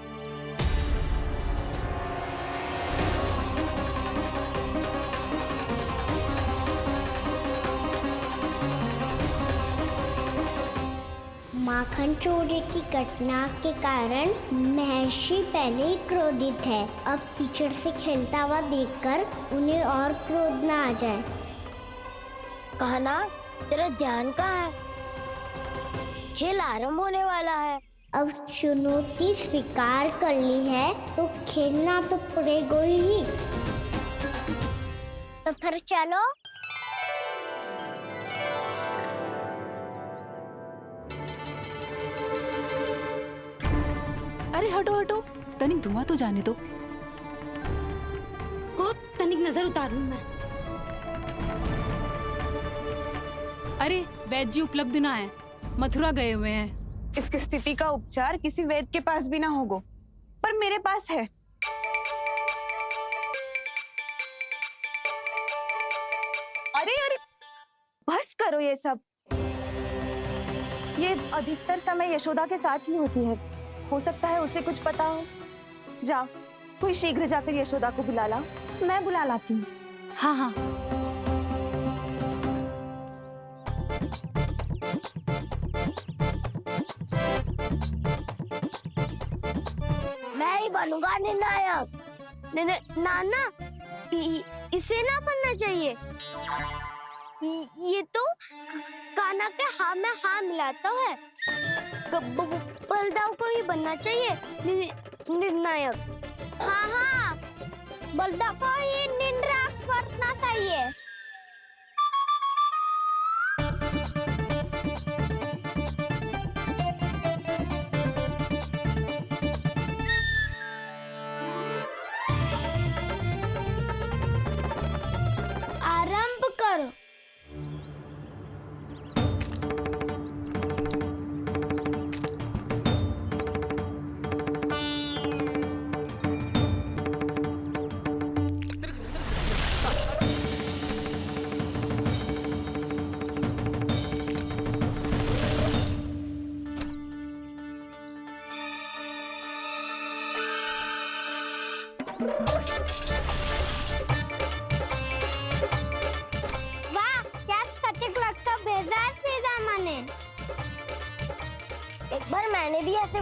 माखन चोरी की घटना के कारण महर्षि पहले ही क्रोधित है। अब कीचड़ से खेलता हुआ देखकर उन्हें और क्रोध ना आ जाए। कहना तेरा ध्यान कहाँ है? खेल आरंभ होने वाला है। अब चुनौती स्वीकार कर ली है तो खेलना तो पड़ेगा ही। तो फिर चलो। अरे हटो हटो, तनिक धुआं तो जाने दो। को तनिक नजर उतार लूं मैं। अरे वैद्य जी उपलब्ध ना है, मथुरा गए हुए हैं। इसकी स्थिति का उपचार किसी वैद्य के पास भी ना होगा, पर मेरे पास है। अरे अरे बस करो ये सब। ये अधिकतर समय यशोदा के साथ ही होती है, हो सकता है उसे कुछ पता हो। जा, कोई शीघ्र जाकर यशोदा को बुला ला। मैं बुला लाती हूँ। हाँ हाँ। मैं ही बनूंगा निर्णायक। नाना इसे ना बनना चाहिए। ये तो कान्हा के हाँ में हाँ मिलाता है। बलदाऊ को ही बनना चाहिए निर्णायक। हाँ हाँ, बलदाऊ को ही निर्णायक बनना चाहिए। आरंभ करो। पर मैंने भी ऐसे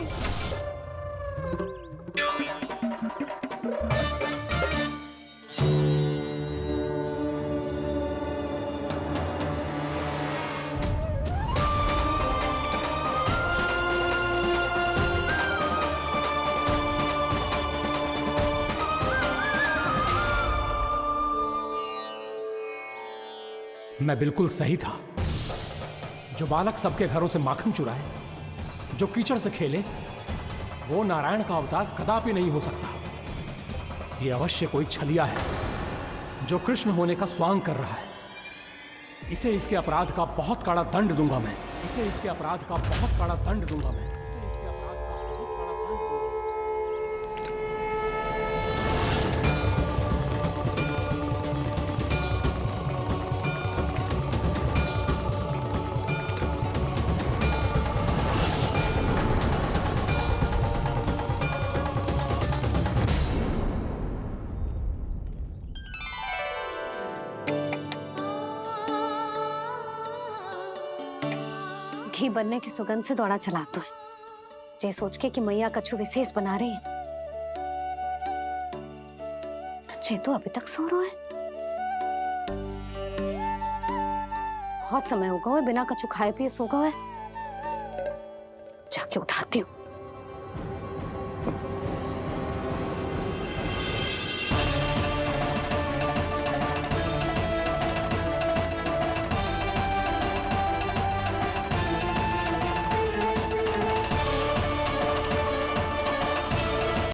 मैं बिल्कुल सही था। जो बालक सबके घरों से माखन चुराए, जो कीचड़ से खेले, वो नारायण का अवतार कदापि नहीं हो सकता। ये अवश्य कोई छलिया है जो कृष्ण होने का स्वांग कर रहा है। इसे इसके अपराध का बहुत कड़ा दंड दूंगा मैं। इसे इसके अपराध का बहुत कड़ा दंड दूंगा मैं। इसे इसके अपराध का बहुत कड़ा दंड दूंगा। घी बनने की सुगंध से दौड़ा चला तो है, जे सोच के कि मैया कछु विशेष बना रही है। बच्चे तो अभी तक सो रहा है। बहुत समय हो गया है, बिना कछु खाए पिए सो गया है। जाके उठाती हूँ।